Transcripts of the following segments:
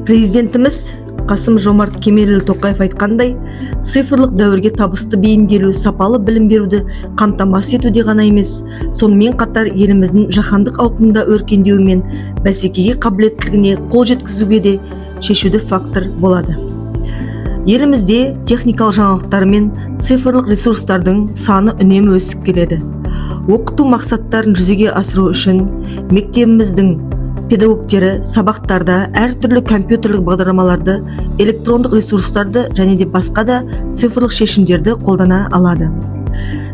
Президентimiz Қасым-Жомарт Кемелұлы Тоқаев айтқандай, цифрлық дәуірге табысты бейімделу, сапалы білім беруді қамтамасыз етуде ғана емес, сонымен қатар еліміздің жаһандық ауқымда өркендеуі мен бәсекеге қабілеттілігіне қол жеткізуге де шешуді фактор болады. Елімізде техникалық жаңалықтар мен цифрлық ресурстардың саны үнемі өсіп келеді. Оқыту мақсаттарын жүзеге асыру үшін мектебіміздің педагогтері сабақтарда әртүрлі компьютерлік бағдарламаларды, электрондық ресурстарды және де басқа да цифрлық шешімдерді қолдана алады.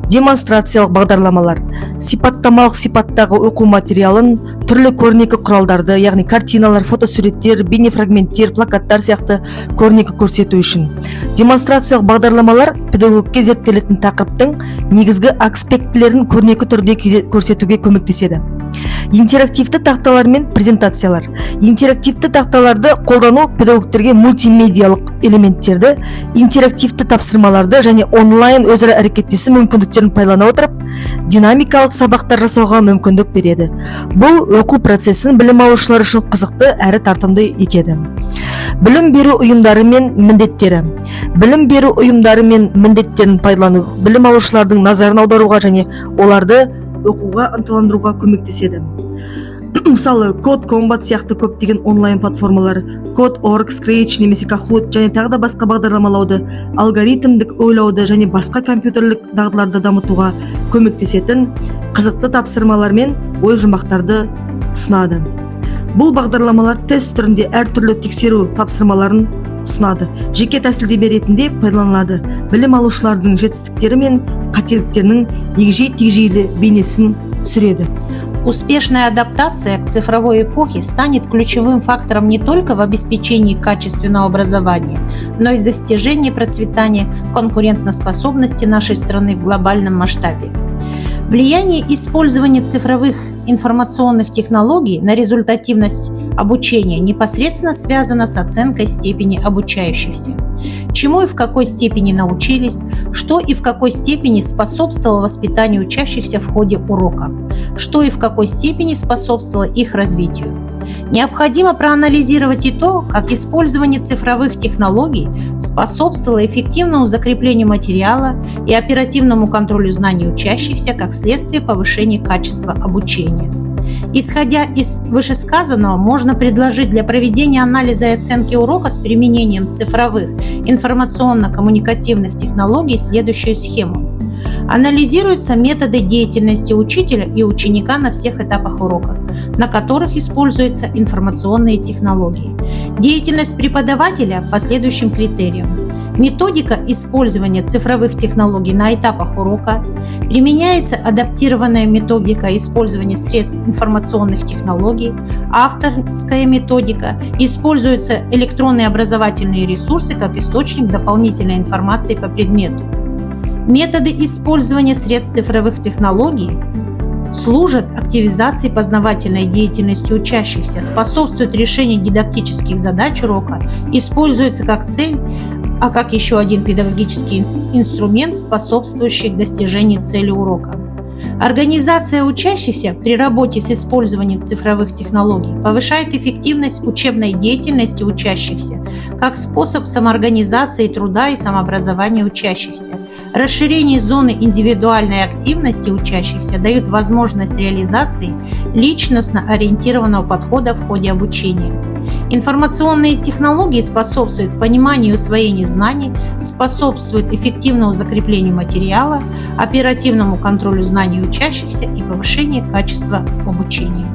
Демонстрациялық бағдарламалар сипаттамалық сипаттағы оқу материалын түрлі көрнекі құралдарды, яғни картиналар, фотосуреттер, бейнефрагменттер, плакаттар сияқты көрнекі көрсету үшін. Демонстрациялық бағдарламалар педагогке зерттелетін тақырыптың негізгі аспектілерін көрнекі түрде көрсетуге көмектеседі. Интерактивті тақталар мен презентациялар. Интерактивті тақталарды қолдану педагогтерге мультимедиалық элементтерді, интерактивті тапсырмаларды және онлайн өзара әрекеттесу мүмкіндіктерін пайдалана отырып, динамикалық сабақтар жасауға мүмкіндік береді. Бұл оқу процесін білім алушылар үшін қызықты әрі тартымды етеді. Білім беру ұйымдары мен міндеттері. Білім беру ұйымдары мен міндеттерін пайдалану білім алушылардың назарын аударуға және оларды оқуға ынталандыруға көмектеседі. Мысалы, Code.combat сияқты көптеген онлайн платформалар, Code.org, Scratch немесе Kahoot және тағы да басқа бағдарламалауды, алгоритмдік ойлауды және басқа компьютерлік дағдыларды дамытуға көмектесетін қызықты тапсырмалар мен ой жұмбақтарды ұсынады. Бұл бағдарламалар тест түрінде әртүрлі тексеру тапсырмаларын ұсынады. Жеке тәсілдеме ретінде пайдаланылады. Білім алушылардың жетістіктері мен қателіктерінің егжей-тегжейлі бейнесін түсіреді. Успешная адаптация к цифровой эпохе станет ключевым фактором не только в обеспечении качественного образования, но и в достижении процветания конкурентоспособности нашей страны в глобальном масштабе. Влияние использования цифровых информационных технологий на результативность обучения непосредственно связано с оценкой степени обучающихся. Чему и в какой степени научились, что и в какой степени способствовало воспитанию учащихся в ходе урока, что и в какой степени способствовало их развитию. Необходимо проанализировать и то, как использование цифровых технологий способствовало эффективному закреплению материала и оперативному контролю знаний учащихся как следствие повышения качества обучения. Исходя из вышесказанного, можно предложить для проведения анализа и оценки урока с применением цифровых информационно-коммуникативных технологий следующую схему. Анализируются методы деятельности учителя и ученика на всех этапах урока, на которых используются информационные технологии. Деятельность преподавателя по следующим критериям. Методика использования цифровых технологий на этапах урока. Применяется адаптированная методика использования средств информационных технологий. Авторская методика. Используются электронные образовательные ресурсы как источник дополнительной информации по предмету. Методы использования средств цифровых технологий служат активизации познавательной деятельности учащихся, способствуют решению дидактических задач урока, используются как цель, а как еще один педагогический инструмент, способствующий достижению цели урока. Организация учащихся при работе с использованием цифровых технологий повышает эффективность учебной деятельности учащихся как способ самоорганизации труда и самообразования учащихся. Расширение зоны индивидуальной активности учащихся дает возможность реализации личностно ориентированного подхода в ходе обучения. Информационные технологии способствуют пониманию и усвоению знаний, способствуют эффективному закреплению материала, оперативному контролю знаний учащихся и повышению качества обучения.